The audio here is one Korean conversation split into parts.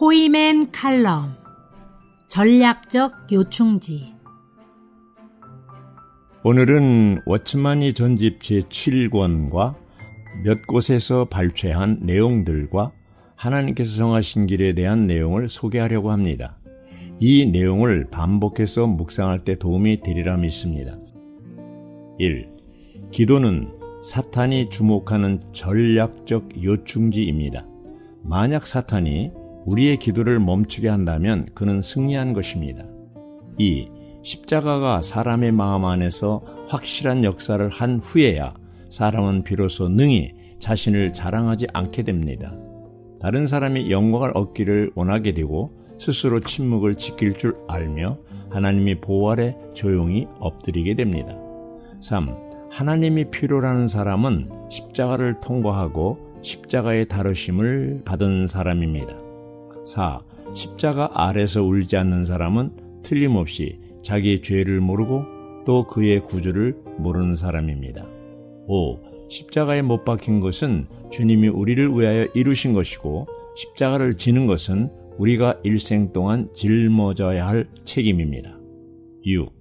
호이맨 칼럼 전략적 요충지. 오늘은 워츠만이 전집 제7권과 몇 곳에서 발췌한 내용들과 하나님께서 정하신 길에 대한 내용을 소개하려고 합니다. 이 내용을 반복해서 묵상할 때 도움이 되리라 믿습니다. 1. 기도는 사탄이 주목하는 전략적 요충지입니다. 만약 사탄이 우리의 기도를 멈추게 한다면 그는 승리한 것입니다. 2. 십자가가 사람의 마음 안에서 확실한 역사를 한 후에야 사람은 비로소 능히 자신을 자랑하지 않게 됩니다. 다른 사람이 영광을 얻기를 원하게 되고 스스로 침묵을 지킬 줄 알며 하나님의 보호 아래 조용히 엎드리게 됩니다. 3. 하나님이 필요라는 사람은 십자가를 통과하고 십자가의 다루심을 받은 사람입니다. 4. 십자가 아래서 울지 않는 사람은 틀림없이 자기의 죄를 모르고 또 그의 구주를 모르는 사람입니다. 5. 십자가에 못 박힌 것은 주님이 우리를 위하여 이루신 것이고 십자가를 지는 것은 우리가 일생 동안 짊어져야 할 책임입니다. 6.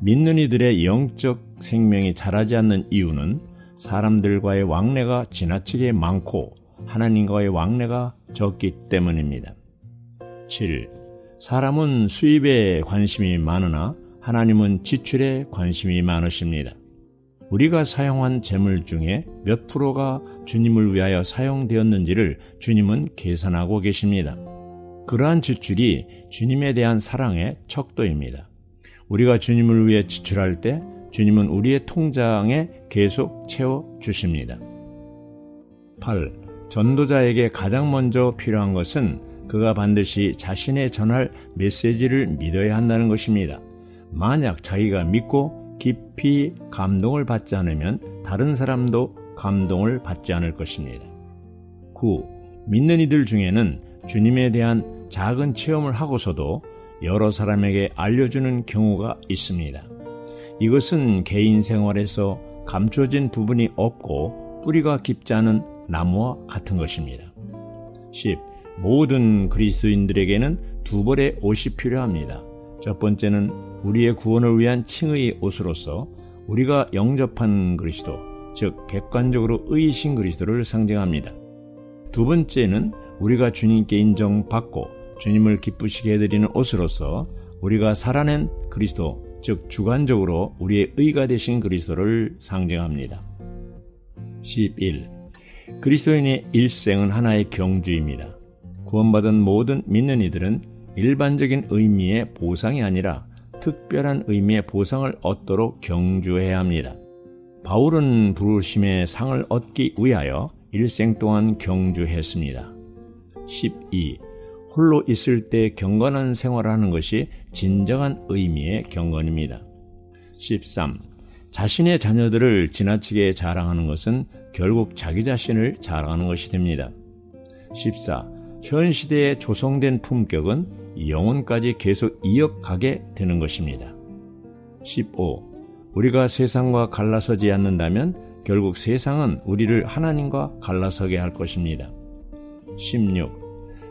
믿는 이들의 영적 생명이 자라지 않는 이유는 사람들과의 왕래가 지나치게 많고 하나님과의 왕래가 적기 때문입니다. 7. 사람은 수입에 관심이 많으나 하나님은 지출에 관심이 많으십니다. 우리가 사용한 재물 중에 몇 프로가 주님을 위하여 사용되었는지를 주님은 계산하고 계십니다. 그러한 지출이 주님에 대한 사랑의 척도입니다. 우리가 주님을 위해 지출할 때 주님은 우리의 통장에 계속 채워주십니다. 8. 전도자에게 가장 먼저 필요한 것은 그가 반드시 자신의 전할 메시지를 믿어야 한다는 것입니다. 만약 자기가 믿고 깊이 감동을 받지 않으면 다른 사람도 감동을 받지 않을 것입니다. 9. 믿는 이들 중에는 주님에 대한 작은 체험을 하고서도 여러 사람에게 알려주는 경우가 있습니다. 이것은 개인 생활에서 감춰진 부분이 없고 뿌리가 깊지 않은 나무와 같은 것입니다. 10. 모든 그리스도인들에게는 두 벌의 옷이 필요합니다. 첫 번째는 우리의 구원을 위한 칭의의 옷으로서 우리가 영접한 그리스도, 즉 객관적으로 의이신 그리스도를 상징합니다. 두 번째는 우리가 주님께 인정받고 주님을 기쁘시게 해드리는 옷으로서 우리가 살아낸 그리스도, 즉 주관적으로 우리의 의가 되신 그리스도를 상징합니다. 11. 그리스도인의 일생은 하나의 경주입니다. 구원받은 모든 믿는 이들은 일반적인 의미의 보상이 아니라 특별한 의미의 보상을 얻도록 경주해야 합니다. 바울은 부르심의 상을 얻기 위하여 일생 동안 경주했습니다. 12. 홀로 있을 때 경건한 생활을 하는 것이 진정한 의미의 경건입니다. 13. 자신의 자녀들을 지나치게 자랑하는 것은 결국 자기 자신을 자랑하는 것이 됩니다. 14. 현 시대에 조성된 품격은 영혼까지 계속 이어가게 되는 것입니다. 15. 우리가 세상과 갈라서지 않는다면 결국 세상은 우리를 하나님과 갈라서게 할 것입니다. 16.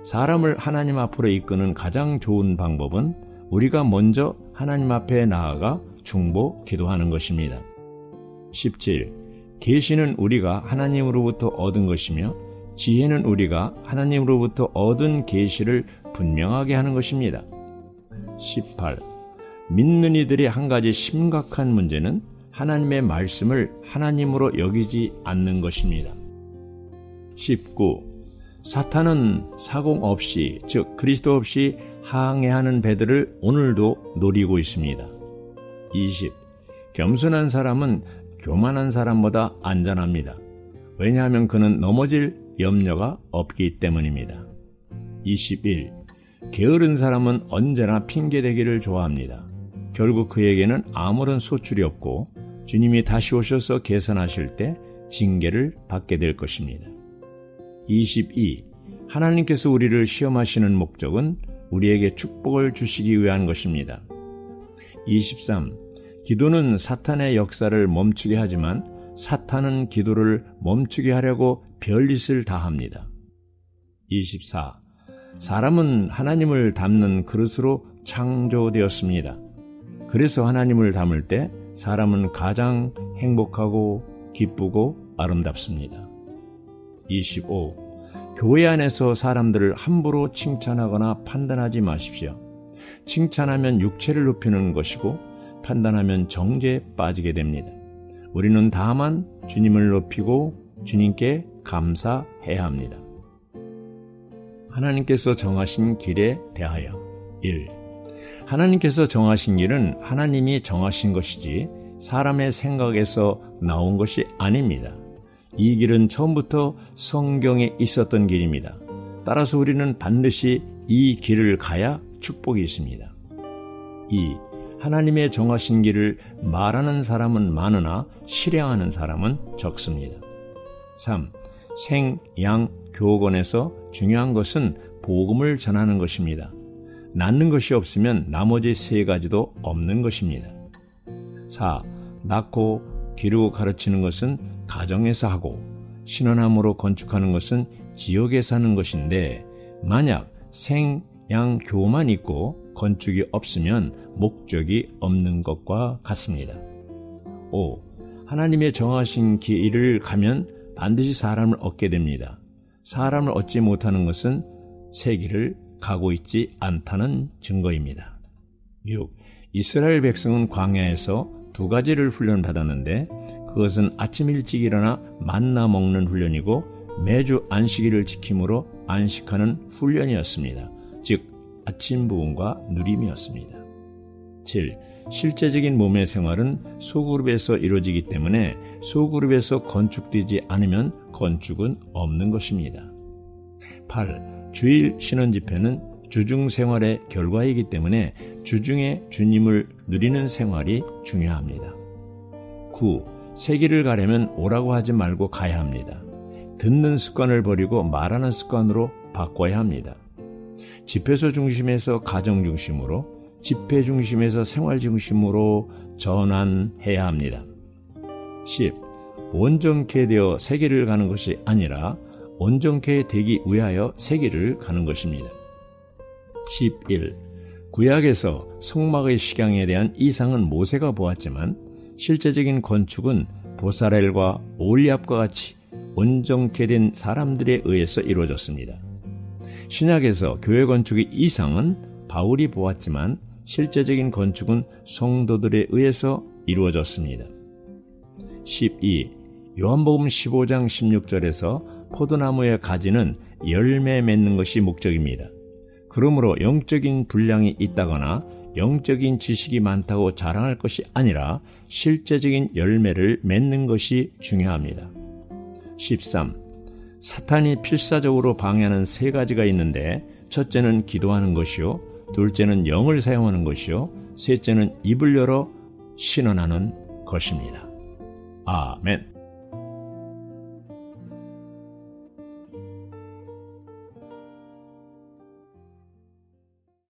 사람을 하나님 앞으로 이끄는 가장 좋은 방법은 우리가 먼저 하나님 앞에 나아가 중보 기도하는 것입니다. 17. 계시는 우리가 하나님으로부터 얻은 것이며 지혜는 우리가 하나님으로부터 얻은 계시를 분명하게 하는 것입니다. 18. 믿는 이들의 한 가지 심각한 문제는 하나님의 말씀을 하나님으로 여기지 않는 것입니다. 19. 사탄은 사공 없이, 즉 그리스도 없이 항해하는 배들을 오늘도 노리고 있습니다. 20. 겸손한 사람은 교만한 사람보다 안전합니다. 왜냐하면 그는 넘어질 염려가 없기 때문입니다. 21. 게으른 사람은 언제나 핑계대기를 좋아합니다. 결국 그에게는 아무런 소출이 없고 주님이 다시 오셔서 계산하실 때 징계를 받게 될 것입니다. 22. 하나님께서 우리를 시험하시는 목적은 우리에게 축복을 주시기 위한 것입니다. 23. 기도는 사탄의 역사를 멈추게 하지만 사탄은 기도를 멈추게 하려고 별짓을 다합니다. 24. 사람은 하나님을 담는 그릇으로 창조되었습니다. 그래서 하나님을 담을 때 사람은 가장 행복하고 기쁘고 아름답습니다. 25. 교회 안에서 사람들을 함부로 칭찬하거나 판단하지 마십시오. 칭찬하면 육체를 높이는 것이고 판단하면 정죄에 빠지게 됩니다. 우리는 다만 주님을 높이고 주님께 감사해야 합니다. 하나님께서 정하신 길에 대하여 1. 하나님께서 정하신 길은 하나님이 정하신 것이지 사람의 생각에서 나온 것이 아닙니다. 이 길은 처음부터 성경에 있었던 길입니다. 따라서 우리는 반드시 이 길을 가야 축복이 있습니다. 2. 하나님의 정하신 길을 말하는 사람은 많으나 실행하는 사람은 적습니다. 3. 생, 양, 교권에서 중요한 것은 복음을 전하는 것입니다. 낳는 것이 없으면 나머지 세 가지도 없는 것입니다. 4. 낳고 기르고 가르치는 것은 가정에서 하고 신혼함으로 건축하는 것은 지역에서 하는 것인데 만약 생, 양, 교만 있고 건축이 없으면 목적이 없는 것과 같습니다. 5. 하나님의 정하신 길을 가면 반드시 사람을 얻게 됩니다. 사람을 얻지 못하는 것은 새 길을 가고 있지 않다는 증거입니다. 6. 이스라엘 백성은 광야에서 두 가지를 훈련받았는데 그것은 아침 일찍 일어나 만나 먹는 훈련이고 매주 안식일을 지킴으로 안식하는 훈련이었습니다. 즉 아침 부흥과 누림이었습니다. 7. 실제적인 몸의 생활은 소그룹에서 이루어지기 때문에 소그룹에서 건축되지 않으면 건축은 없는 것입니다. 8. 주일 신원 집회는 주중 생활의 결과이기 때문에 주중에 주님을 누리는 생활이 중요합니다. 9. 새 길을 가려면 오라고 하지 말고 가야 합니다. 듣는 습관을 버리고 말하는 습관으로 바꿔야 합니다. 집회소 중심에서 가정 중심으로, 집회 중심에서 생활 중심으로 전환해야 합니다. 10. 온전케 되어 새 길을 가는 것이 아니라 온전케 되기 위하여 새 길을 가는 것입니다. 11. 구약에서 성막의 식양에 대한 이상은 모세가 보았지만 실제적인 건축은 보사렐과 올리압과 같이 온전케 된 사람들에 의해서 이루어졌습니다. 신약에서 교회 건축의 이상은 바울이 보았지만 실제적인 건축은 성도들에 의해서 이루어졌습니다. 12. 요한복음 15장 16절에서 포도나무의 가지는 열매 맺는 것이 목적입니다. 그러므로 영적인 분량이 있다거나 영적인 지식이 많다고 자랑할 것이 아니라 실제적인 열매를 맺는 것이 중요합니다. 13. 사탄이 필사적으로 방해하는 세 가지가 있는데 첫째는 기도하는 것이요, 둘째는 영을 사용하는 것이요, 셋째는 입을 열어 신원하는 것입니다. 아멘.